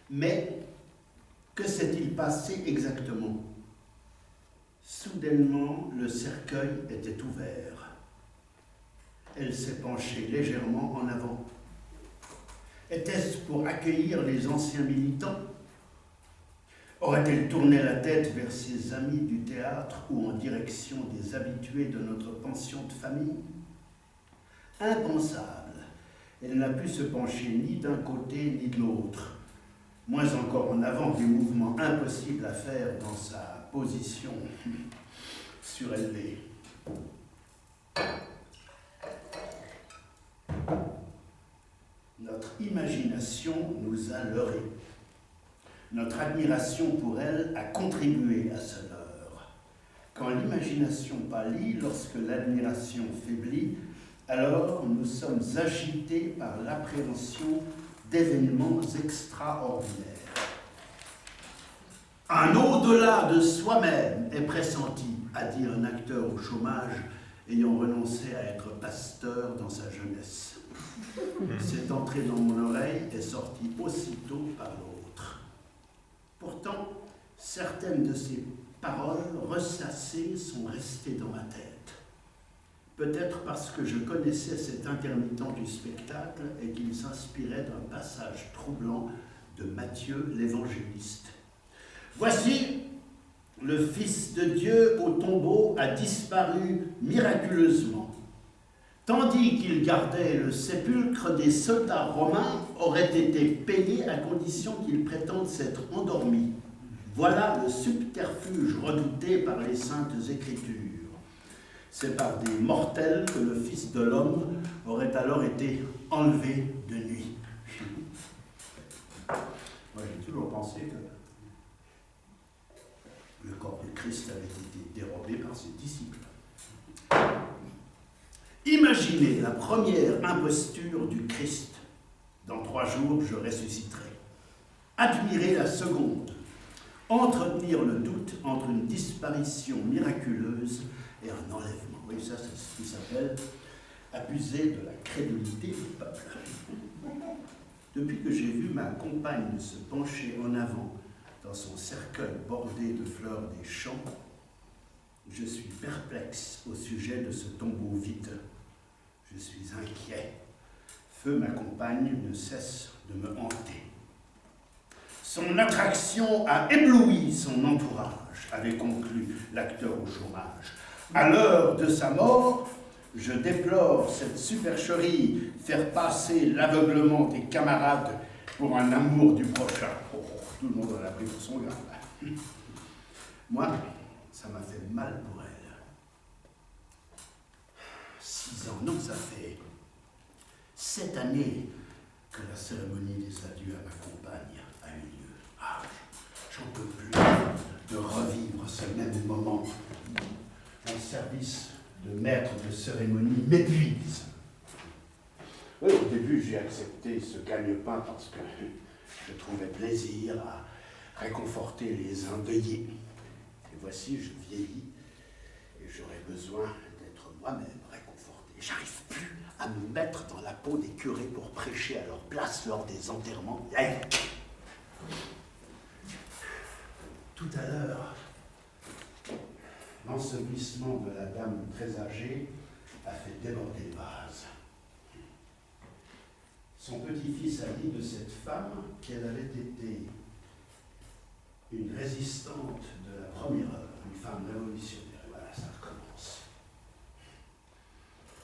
Mais que s'est-il passé exactement? Soudainement, le cercueil était ouvert. Elle s'est penchée légèrement en avant. Était-ce pour accueillir les anciens militants? Aurait-elle tourné la tête vers ses amis du théâtre ou en direction des habitués de notre pension de famille? Impensable. Elle n'a pu se pencher ni d'un côté ni de l'autre. Moins encore en avant, des mouvements impossibles à faire dans sa position surélevée. Notre imagination nous a leurrés. Notre admiration pour elle a contribué à ce leurre. Quand l'imagination pâlit, lorsque l'admiration faiblit, alors nous sommes agités par l'appréhension d'événements extraordinaires. Un au-delà de soi-même est pressenti, a dit un acteur au chômage ayant renoncé à être pasteur dans sa jeunesse. C'est entré dans mon oreille et sorti aussitôt par l'autre. Pourtant, certaines de ces paroles ressassées sont restées dans ma tête. Peut-être parce que je connaissais cet intermittent du spectacle et qu'il s'inspirait d'un passage troublant de Matthieu l'évangéliste. Voici, le Fils de Dieu au tombeau a disparu miraculeusement. Tandis qu'il gardait le sépulcre, des soldats romains auraient été payés à condition qu'ils prétendent s'être endormis. Voilà le subterfuge redouté par les saintes Écritures. C'est par des mortels que le Fils de l'homme aurait alors été enlevé de nuit. Moi, j'ai toujours pensé que le corps du Christ avait été dérobé par ses disciples. Imaginez la première imposture du Christ. Dans 3 jours, je ressusciterai. Admirez la seconde. Entretenir le doute entre une disparition miraculeuse et un enlèvement. Oui, ça, c'est ce qui s'appelle abuser de la crédulité du peuple. Depuis que j'ai vu ma compagne se pencher en avant dans son cercueil bordé de fleurs des champs, je suis perplexe au sujet de ce tombeau vide. Je suis inquiet. Feu, ma compagne, ne cesse de me hanter. Son attraction a ébloui son entourage, avait conclu l'acteur au chômage. À l'heure de sa mort, je déplore cette supercherie, faire passer l'aveuglement des camarades pour un amour du prochain. Oh, tout le monde en a pris pour son gars. Moi, ça m'a fait mal pour elle. 6 ans, non, ça fait 7 années que la cérémonie des adieux à ma compagne a eu lieu. Ah, j'en peux plus de revivre ce même moment. Un service de maître de cérémonie m'épuise. Oui, au début, j'ai accepté ce gagne-pain parce que je trouvais plaisir à réconforter les endeuillés. Et voici, je vieillis et j'aurais besoin d'être moi-même réconforté. J'arrive plus à me mettre dans la peau des curés pour prêcher à leur place lors des enterrements laïcs. tout à l'heure, l'ensevelissement de la dame très âgée a fait déborder le vase. Son petit-fils a dit de cette femme qu'elle avait été une résistante de la première heure, une femme révolutionnaire. Et voilà, ça recommence.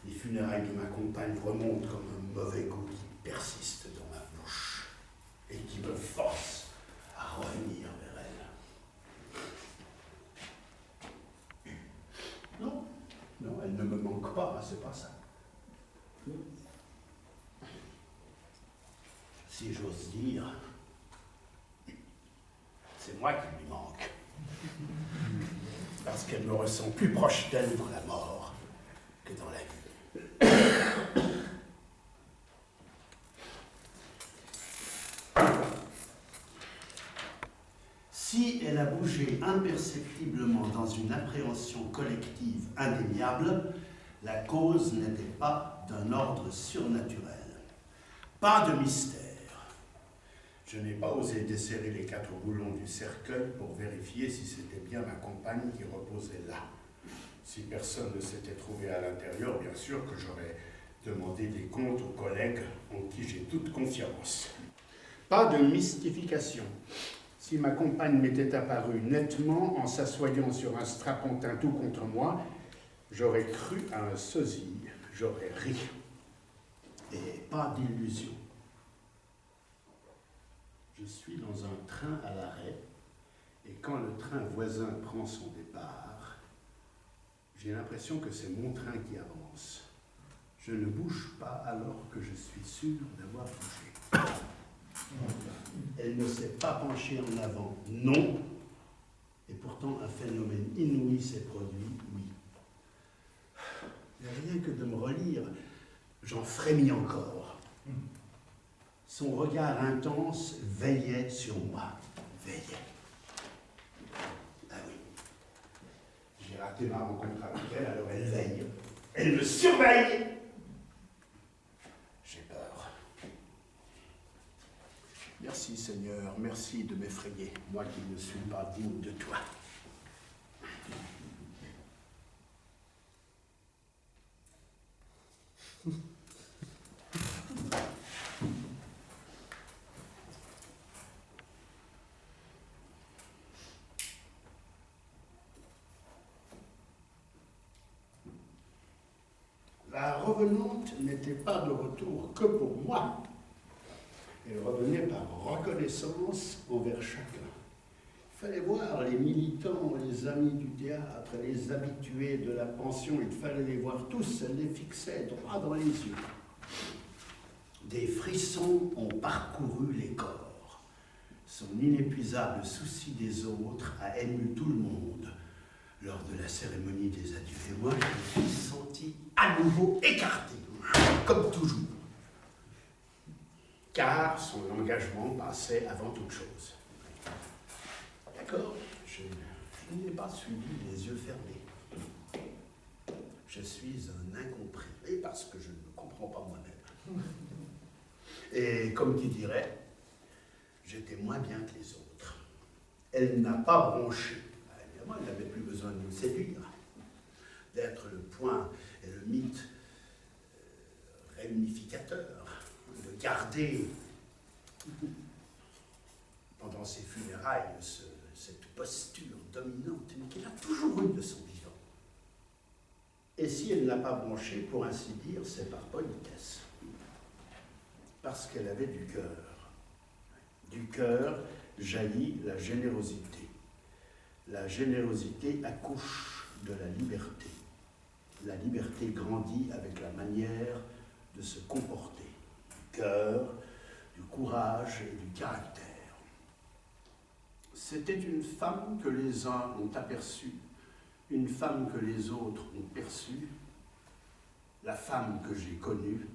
Les funérailles de ma compagne remontent comme un mauvais goût qui persiste dans ma bouche et qui me force à revenir vers elle. Non, non, elle ne me manque pas, c'est pas ça. Si j'ose dire, c'est moi qui lui manque. Parce qu'elle me ressent plus proche d'elle dans la mort que dans la vie. Si elle a bougé imperceptiblement dans une appréhension collective indéniable, la cause n'était pas d'un ordre surnaturel. Pas de mystère. Je n'ai pas osé desserrer les 4 boulons du cercueil pour vérifier si c'était bien ma compagne qui reposait là. Si personne ne s'était trouvé à l'intérieur, bien sûr que j'aurais demandé des comptes aux collègues en qui j'ai toute confiance. Pas de mystification. Si ma compagne m'était apparue nettement en s'assoyant sur un strapontin tout contre moi, j'aurais cru à un sosie, j'aurais ri. Et pas d'illusion. Je suis dans un train à l'arrêt, et quand le train voisin prend son départ, j'ai l'impression que c'est mon train qui avance. Je ne bouge pas alors que je suis sûr d'avoir bougé. Elle ne s'est pas penchée en avant, non. Et pourtant, un phénomène inouï s'est produit, oui. Mais rien que de me relire, j'en frémis encore. Son regard intense veillait sur moi. Veillait. Ah oui. J'ai raté ma rencontre avec elle, alors elle veille. Elle me surveille. J'ai peur. Merci Seigneur, merci de m'effrayer, moi qui ne suis pas digne de toi. La revenante n'était pas de retour que pour moi. Elle revenait par reconnaissance envers chacun. Il fallait voir les militants, les amis du théâtre, les habitués de la pension, il fallait les voir tous, elle les fixait droit dans les yeux. Des frissons ont parcouru les corps. Son inépuisable souci des autres a ému tout le monde lors de la cérémonie des adieux. Et moi, je me suis senti à nouveau écarté, comme toujours. Car son engagement passait avant toute chose. D'accord, je n'ai pas suivi les yeux fermés. Je suis un incompris, et parce que je ne me comprends pas moi-même. Et comme qui dirait, j'étais moins bien que les autres. Elle n'a pas bronché. Évidemment, elle n'avait plus besoin de me séduire, d'être le point et le mythe réunificateur, de garder pendant ses funérailles cette posture dominante, mais qu'elle a toujours eue de son vivant. Et si elle n'a pas bronché, pour ainsi dire, c'est par politesse. Parce qu'elle avait du cœur. Du cœur jaillit la générosité. La générosité accouche de la liberté. La liberté grandit avec la manière de se comporter. Du cœur, du courage et du caractère. C'était une femme que les uns ont aperçue, une femme que les autres ont perçue, la femme que j'ai connue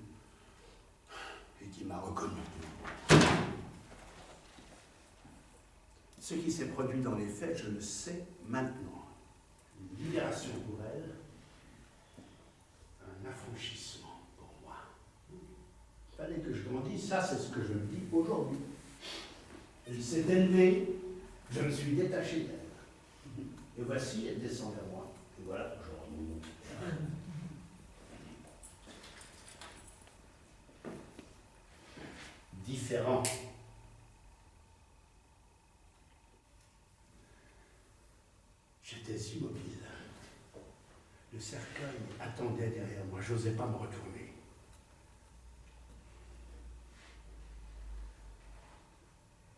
et qui m'a reconnu. Ce qui s'est produit dans les faits, je le sais maintenant. Une libération pour elle, un affranchissement pour moi. Il fallait que je grandisse, ça c'est ce que je me dis aujourd'hui. Elle s'est élevée, je me suis détaché d'elle. Et voici, elle descend vers moi. Et voilà, je remonte. Différent. J'étais immobile. Le cercueil attendait derrière moi. Je n'osais pas me retourner.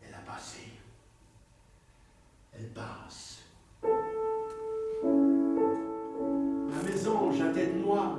Elle a passé. Elle passe. Ma maison, j'ai la tête noire.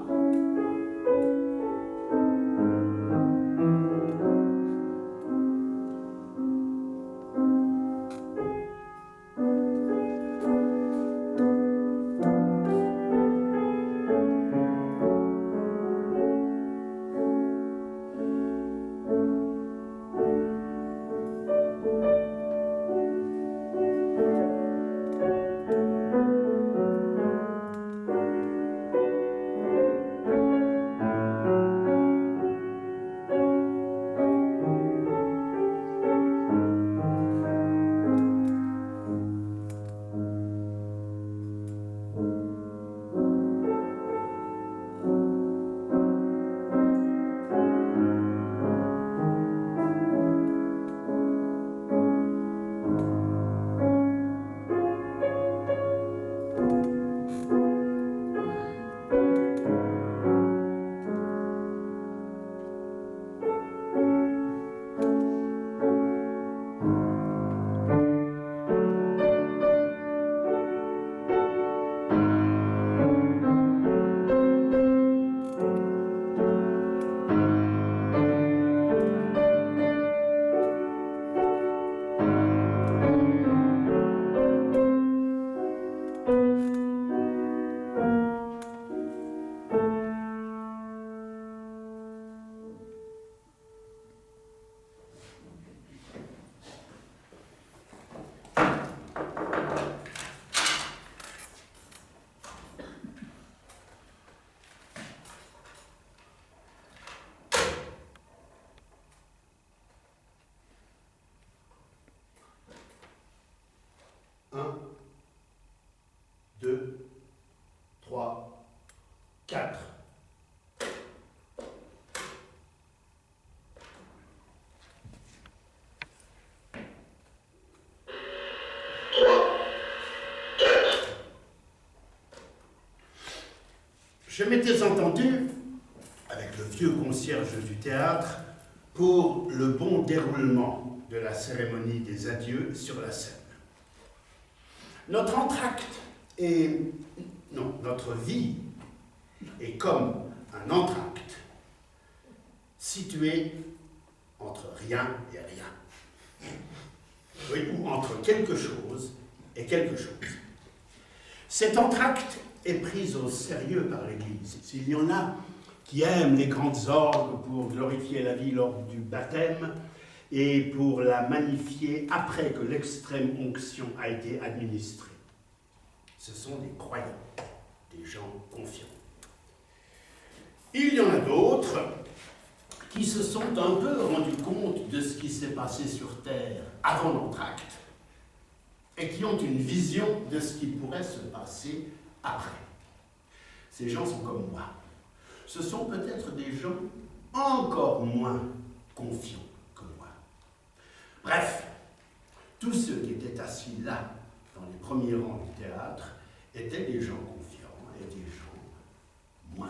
Un, deux, trois, quatre. Je m'étais entendu avec le vieux concierge du théâtre pour le bon déroulement de la cérémonie des adieux sur la scène. Notre entracte est... non, notre vie est comme un entracte situé entre rien et rien. Oui, ou entre quelque chose et quelque chose. Cet entracte est pris au sérieux par l'Église. S'il y en a qui aiment les grandes orgues pour glorifier la vie lors du baptême et pour la magnifier après que l'extrême onction a été administrée, ce sont des croyants, des gens confiants. Il y en a d'autres qui se sont un peu rendus compte de ce qui s'est passé sur Terre avant l'entracte et qui ont une vision de ce qui pourrait se passer après. Ces gens sont comme moi. Ce sont peut-être des gens encore moins confiants que moi. Bref, tous ceux qui étaient assis là, dans les premiers rangs du théâtre, étaient des gens confiants et des gens moins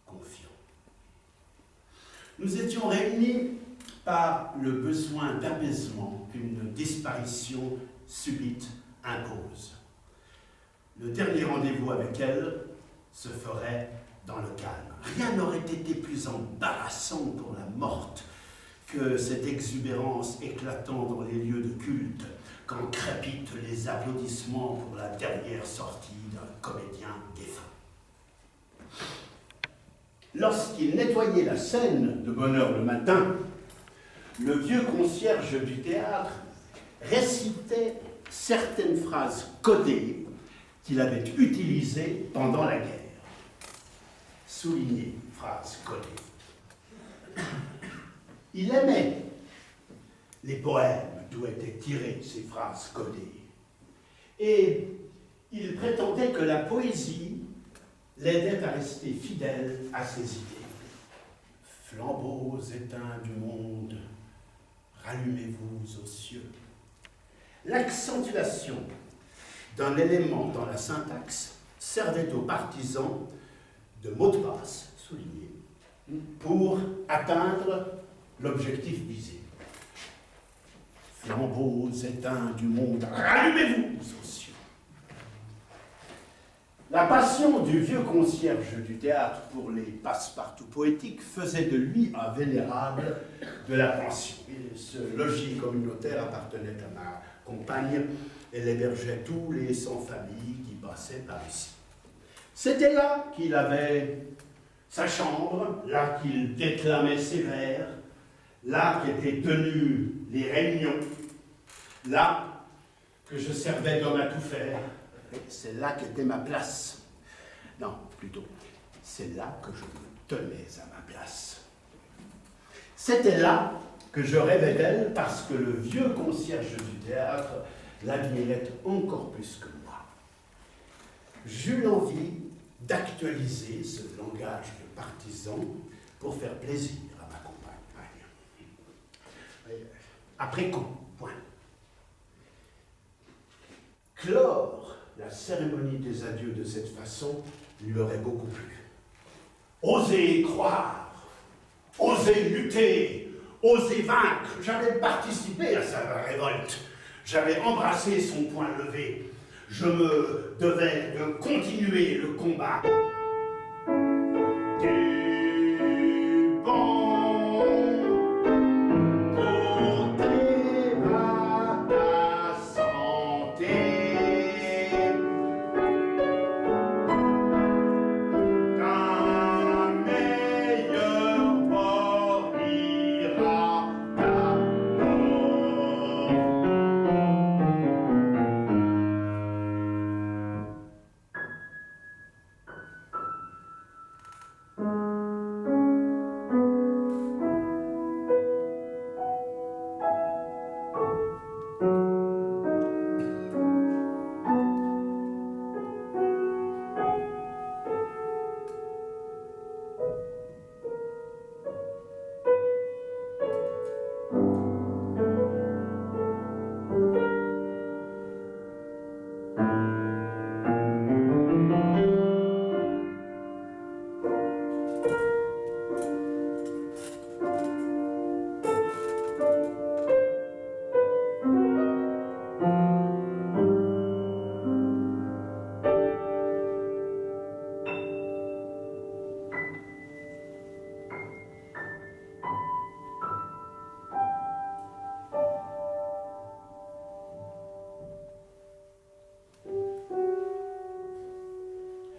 confiants. Nous étions réunis par le besoin d'apaisement qu'une disparition subite impose. Le dernier rendez-vous avec elle se ferait dans le calme. Rien n'aurait été plus embarrassant pour la morte que cette exubérance éclatant dans les lieux de culte, quand crépitent les applaudissements pour la dernière sortie d'un comédien défunt. Lorsqu'il nettoyait la scène de bonne heure le matin, le vieux concierge du théâtre récitait certaines phrases codées qu'il avait utilisées pendant la guerre. Souligné, phrase codée. Il aimait les poèmes d'où étaient tirées ces phrases codées. Et il prétendait que la poésie l'aidait à rester fidèle à ses idées. Flambeaux éteints du monde, rallumez-vous aux cieux. L'accentuation d'un élément dans la syntaxe servait aux partisans de mots de passe soulignés pour atteindre l'objectif visé. Flambeaux éteints du monde, rallumez-vous aux cieux. La passion du vieux concierge du théâtre pour les passe-partout poétiques faisait de lui un vénérable de la pension. Et ce logis communautaire appartenait à ma compagne. Elle hébergeait tous les sans-familles qui passaient par ici. C'était là qu'il avait sa chambre, là qu'il déclamait ses vers, là qu'étaient tenues les réunions, là que je servais d'homme à tout faire. C'est là qu'était ma place. Non, plutôt, c'est là que je me tenais à ma place. C'était là que je rêvais d'elle parce que le vieux concierge du théâtre l'admirait encore plus que moi. J'eus l'envie d'actualiser ce langage de partisan pour faire plaisir à ma compagne. Après coup, point. Clore la cérémonie des adieux de cette façon lui aurait beaucoup plu. Oser croire, oser lutter, oser vaincre. J'avais participé à sa révolte. J'avais embrassé son poing levé. Je me devais de continuer le combat. Du bon côté à ta santé. Ta meilleure mort ira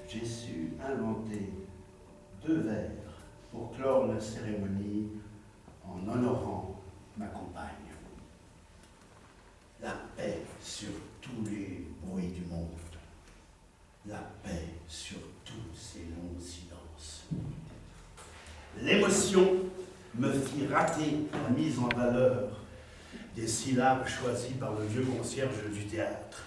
j'ai su inventer 2 vers pour clore la cérémonie en honorant ma compagne. La paix sur tous les bruits du monde. La paix sur tous ces longs silences. L'émotion me fit rater la mise en valeur des syllabes choisies par le vieux concierge du théâtre.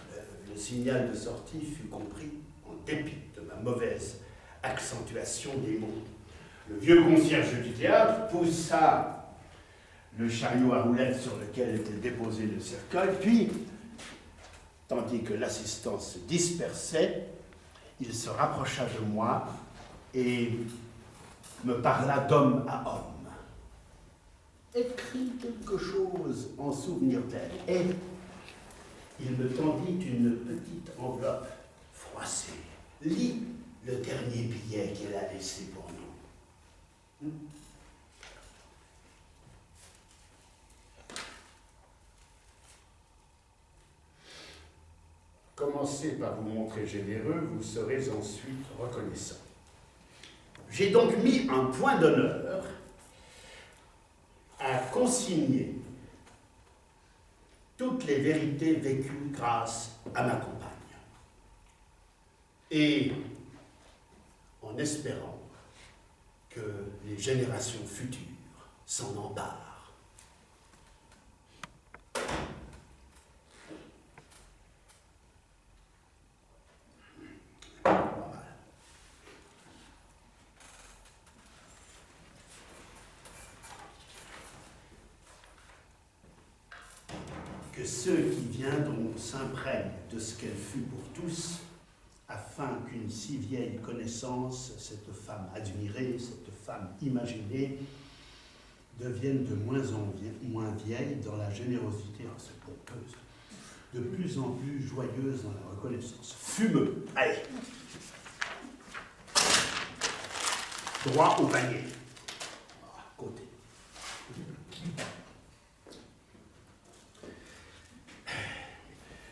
Le signal de sortie fut compris en dépit de ma mauvaise accentuation des mots. Le vieux concierge du théâtre poussa le chariot à roulettes sur lequel était déposé le cercueil, puis, tandis que l'assistance se dispersait, il se rapprocha de moi et me parla d'homme à homme. Écris quelque chose en souvenir d'elle. Et il me tendit une petite enveloppe froissée. Lis le dernier billet qu'elle a laissé pour nous. Commencez par vous montrer généreux, vous serez ensuite reconnaissant. J'ai donc mis un point d'honneur à consigner toutes les vérités vécues grâce à ma compagne. Et en espérant que les générations futures s'en emparent. que ceux qui viendront s'imprègnent de ce qu'elle fut pour tous, afin qu'une si vieille connaissance, cette femme admirée, cette femme imaginée, devienne de moins en moins vieille dans la générosité, c'est pompeuse, de plus en plus joyeuse dans la reconnaissance. Fumeux, allez. Droit au panier. Côté.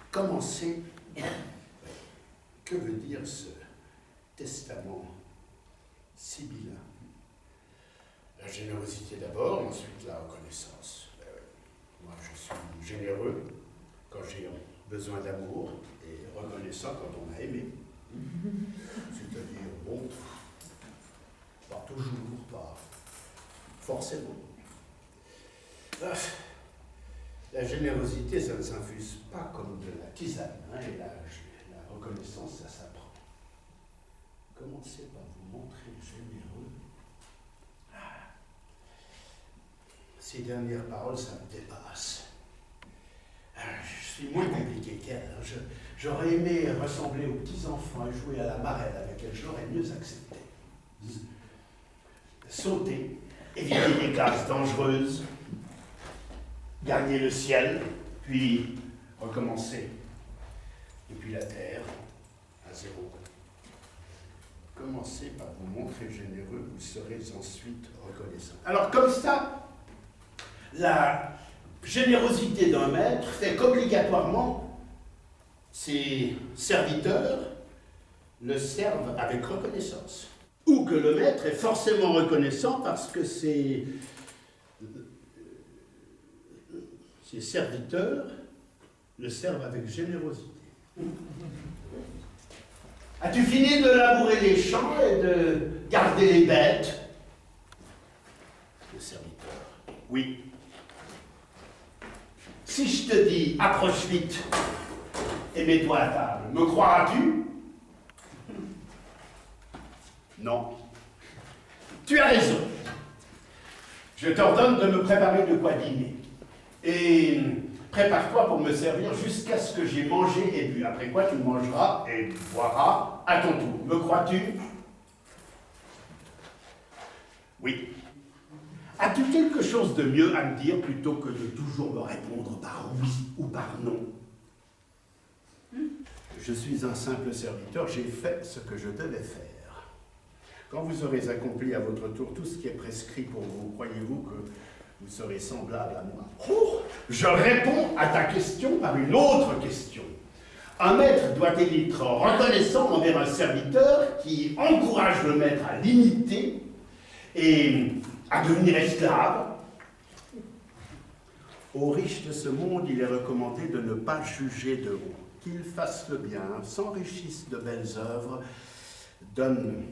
Commencez. Que veut dire ce testament sibyllin? La générosité d'abord, ensuite la reconnaissance. Moi, je suis généreux quand j'ai besoin d'amour et reconnaissant quand on m'a aimé. C'est-à-dire, bon, pas toujours, pas forcément. La générosité, ça ne s'infuse pas comme de la tisane, hein, et la reconnaissance, ça s'apprend. Commencez par vous montrer généreux. Ces dernières paroles, ça me dépasse. Je suis moins compliqué qu'elle. J'aurais aimé ressembler aux petits-enfants et jouer à la marelle avec elle. J'aurais mieux accepté. Sauter, éviter des classes dangereuses, gagner le ciel, puis recommencer. Depuis la terre, à zéro. Commencez par vous montrer généreux, vous serez ensuite reconnaissant. Alors comme ça, la générosité d'un maître fait qu'obligatoirement, ses serviteurs le servent avec reconnaissance. Ou que le maître est forcément reconnaissant parce que ses serviteurs le servent avec générosité. As-tu fini de labourer les champs et de garder les bêtes? Le serviteur. Oui. Si je te dis, approche vite et mets-toi à table, me croiras-tu? Non. Tu as raison. Je t'ordonne de me préparer de quoi dîner. Et prépare-toi pour me servir jusqu'à ce que j'ai mangé et bu. Après quoi, tu mangeras et boiras à ton tour. Me crois-tu? Oui. As-tu quelque chose de mieux à me dire plutôt que de toujours me répondre par oui ou par non? Je suis un simple serviteur, j'ai fait ce que je devais faire. Quand vous aurez accompli à votre tour tout ce qui est prescrit pour vous, croyez-vous que vous serez semblable à moi? Oh, je réponds à ta question par une autre question. Un maître doit être reconnaissant envers un serviteur qui encourage le maître à l'imiter et à devenir esclave. Aux riches de ce monde, il est recommandé de ne pas juger de haut, qu'ils fassent le bien, s'enrichissent de belles œuvres, donnent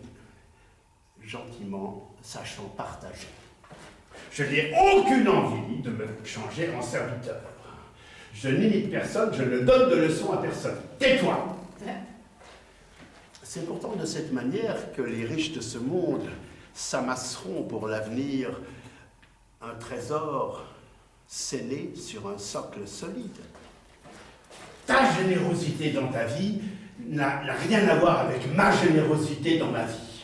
gentiment, sachant partager. Je n'ai aucune envie de me changer en serviteur. Je n'imite personne, je ne donne de leçons à personne. Tais-toi! C'est pourtant de cette manière que les riches de ce monde s'amasseront pour l'avenir un trésor scellé sur un socle solide. Ta générosité dans ta vie n'a rien à voir avec ma générosité dans ma vie.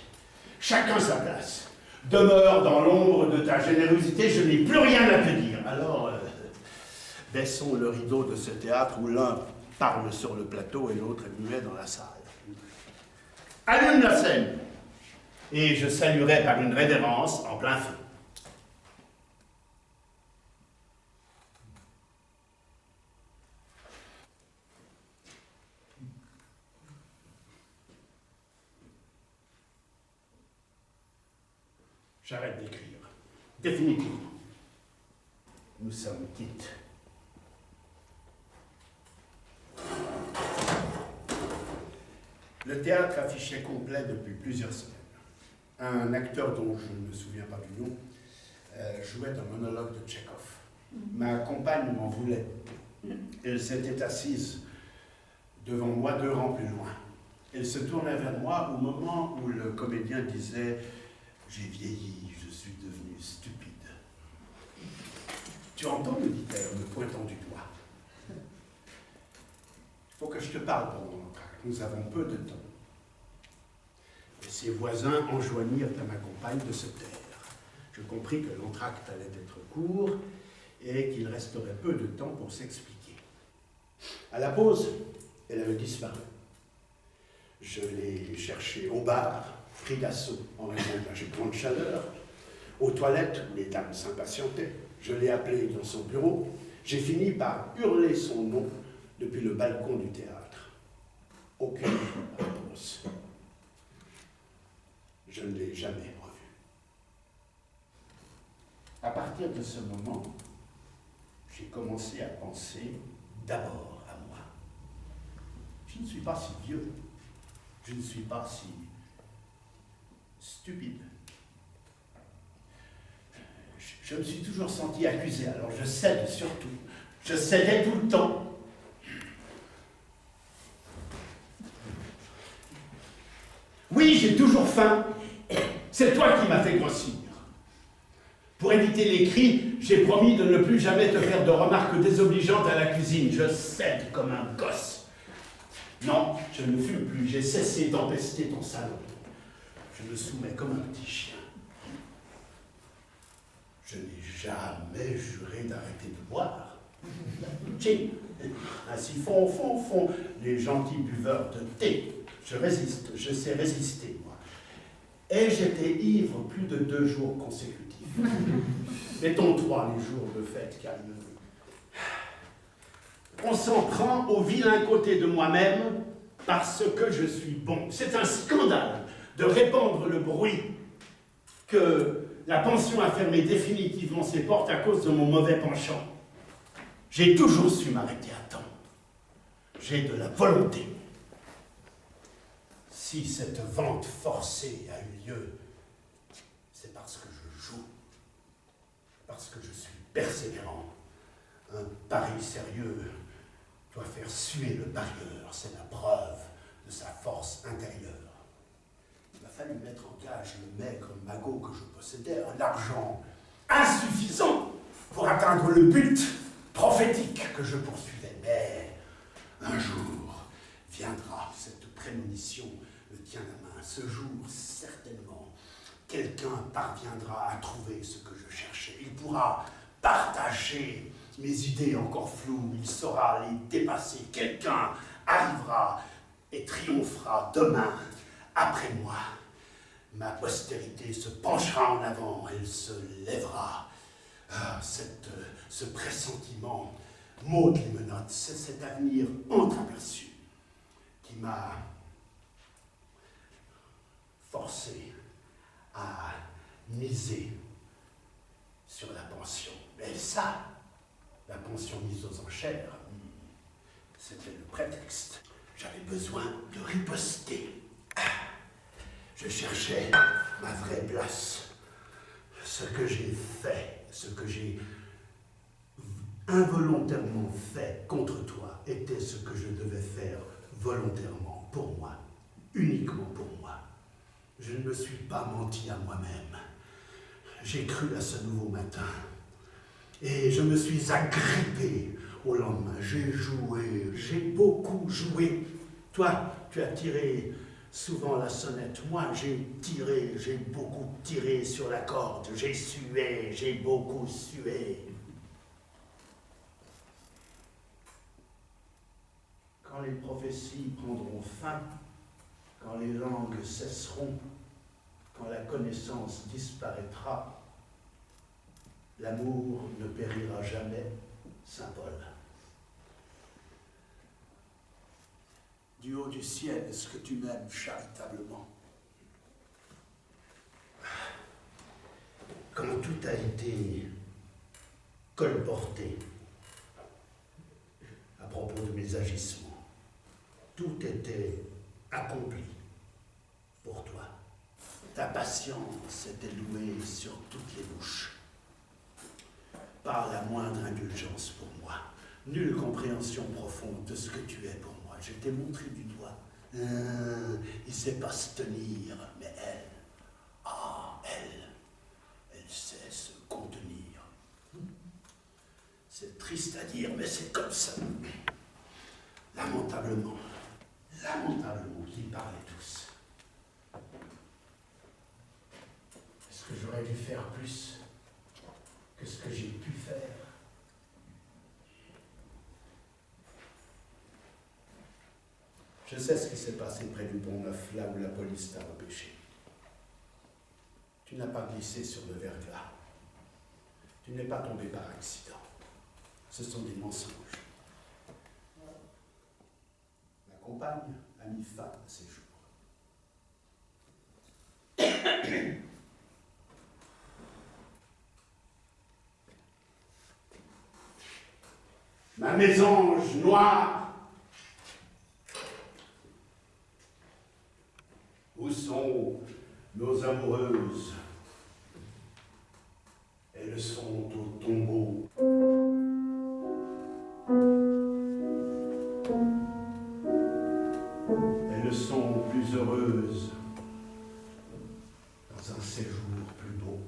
Chacun sa place. Demeure dans l'ombre de ta générosité, je n'ai plus rien à te dire. Alors, baissons le rideau de ce théâtre où l'un parle sur le plateau et l'autre est muet dans la salle. Allume la scène, et je saluerai par une révérence en plein feu. J'arrête d'écrire. Définitivement. Nous sommes quittes. Le théâtre affichait complet depuis plusieurs semaines. Un acteur dont je ne me souviens pas du nom jouait un monologue de Tchekhov. Ma compagne m'en voulait. Elle s'était assise devant moi 2 rangs plus loin. Elle se tournait vers moi au moment où le comédien disait « J'ai vieilli, je suis devenu stupide. » « Tu entends, me dit-elle en me pointant du doigt. je te parle pendant l'entracte. Nous avons peu de temps. » Et ses voisins enjoignirent à ma compagne de se taire. Je compris que l'entracte allait être court et qu'il resterait peu de temps pour s'expliquer. À la pause, elle avait disparu. Je l'ai cherchée au bar, pris d'assaut en raison de la grande chaleur, aux toilettes où les dames s'impatientaient. Je l'ai appelée dans son bureau. J'ai fini par hurler son nom depuis le balcon du théâtre. Aucune réponse. Je ne l'ai jamais revue. À partir de ce moment, j'ai commencé à penser d'abord à moi. Je ne suis pas si vieux. Je ne suis pas si stupide. Je me suis toujours senti accusé, alors je cède surtout. Je cédais tout le temps. Oui, j'ai toujours faim. C'est toi qui m'as fait grossir. Pour éviter les cris, j'ai promis de ne plus jamais te faire de remarques désobligeantes à la cuisine. Je cède comme un gosse. Non, je ne fume plus. J'ai cessé d'empester ton salon. Je me soumets comme un petit chien. Je n'ai jamais juré d'arrêter de boire. Tching, ainsi font les gentils buveurs de thé. Je résiste, je sais résister, moi. Et j'étais ivre plus de 2 jours consécutifs. Mettons 3 les jours de fête, calme. On s'en prend au vilain côté de moi-même parce que je suis bon. C'est un scandale de répandre le bruit que la pension a fermé définitivement ses portes à cause de mon mauvais penchant. J'ai toujours su m'arrêter à temps. J'ai de la volonté. Si cette vente forcée a eu lieu, c'est parce que je joue, parce que je suis persévérant. Un pari sérieux doit faire suer le parieur, c'est la preuve de sa force intérieure. Il m'a fallu mettre en gage le maigre magot que je possédais, un argent insuffisant pour atteindre le but prophétique que je poursuivais. Mais un jour viendra, cette prémonition me tient la main. Ce jour, certainement, quelqu'un parviendra à trouver ce que je cherchais. Il pourra partager mes idées encore floues, il saura les dépasser. Quelqu'un arrivera et triomphera demain, après moi. Ma postérité se penchera en avant, elle se lèvera. Ah, ce pressentiment m'ôte les menottes, c'est cet avenir entreaperçu qui m'a forcé à miser sur la pension. Mais ça, la pension mise aux enchères, c'était le prétexte. J'avais besoin de riposter. Je cherchais ma vraie place. Ce que j'ai fait, ce que j'ai involontairement fait contre toi, était ce que je devais faire volontairement pour moi, uniquement pour moi. Je ne me suis pas menti à moi-même. J'ai cru à ce nouveau matin. Et je me suis agrippé au lendemain. J'ai joué, j'ai beaucoup joué. Toi, tu as tiré souvent la sonnette. Moi, j'ai beaucoup tiré sur la corde. J'ai sué, j'ai beaucoup sué. Quand les prophéties prendront fin, quand les langues cesseront, quand la connaissance disparaîtra, l'amour ne périra jamais, Saint Paul. Du haut du ciel, est-ce que tu m'aimes charitablement? Quand tout a été colporté à propos de mes agissements, tout était accompli pour toi. Ta patience était louée sur toutes les bouches. Par la moindre indulgence pour moi, nulle compréhension profonde de ce que tu es pour moi. Je t'ai montré du doigt. Il ne sait pas se tenir, mais elle sait se contenir. C'est triste à dire, mais c'est comme ça. Lamentablement, lamentablement qu'ils parlaient tous. Est-ce que j'aurais dû faire plus que ce que j'ai pu faire? Je sais ce qui s'est passé près du Pont-Neuf, là où la police t'a repêché. Tu n'as pas glissé sur le verglas. Tu n'es pas tombé par accident. Ce sont des mensonges. Ma compagne a mis fin à ses jours. Ma mésange noire. Où sont nos amoureuses? Elles sont au tombeau. Elles sont plus heureuses dans un séjour plus beau.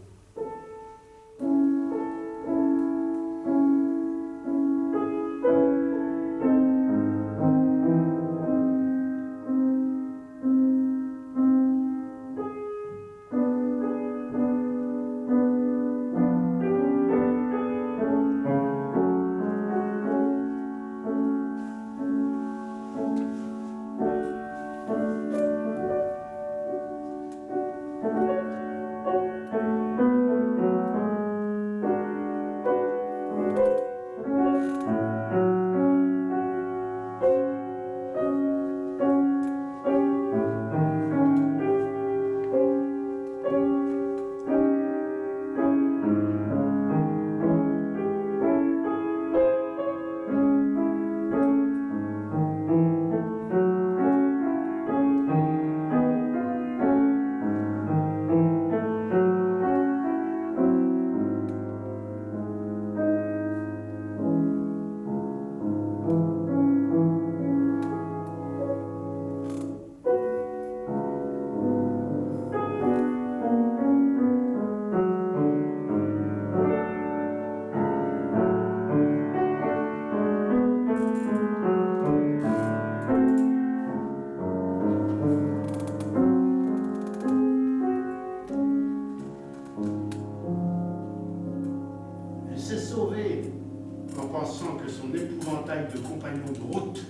En pensant que son épouvantail de compagnon de route,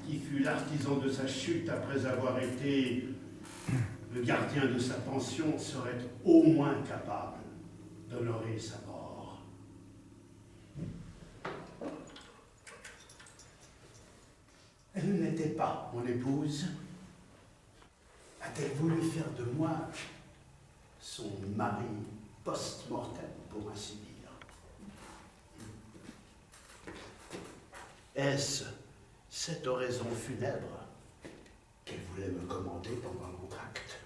qui fut l'artisan de sa chute après avoir été le gardien de sa pension, serait au moins capable d'honorer sa mort. Elle n'était pas mon épouse. A-t-elle voulu faire de moi son mari post-mortem, pour ainsi dire? Est-ce cette oraison funèbre qu'elle voulait me commander pendant l'entracte?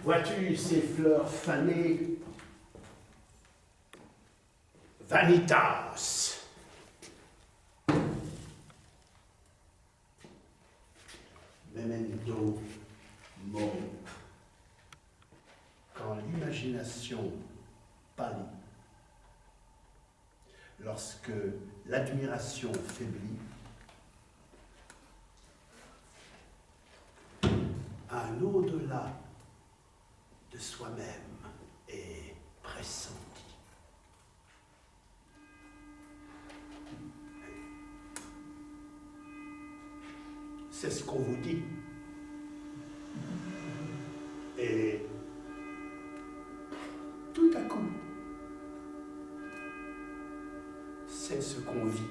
Vois-tu ces fleurs fanées? Vanitas. Memento mori. Quand l'imagination pâlit, lorsque l'admiration faiblit, un au-delà de soi-même est pressenti. C'est ce qu'on vous dit. Et tout à coup, c'est ce qu'on vit.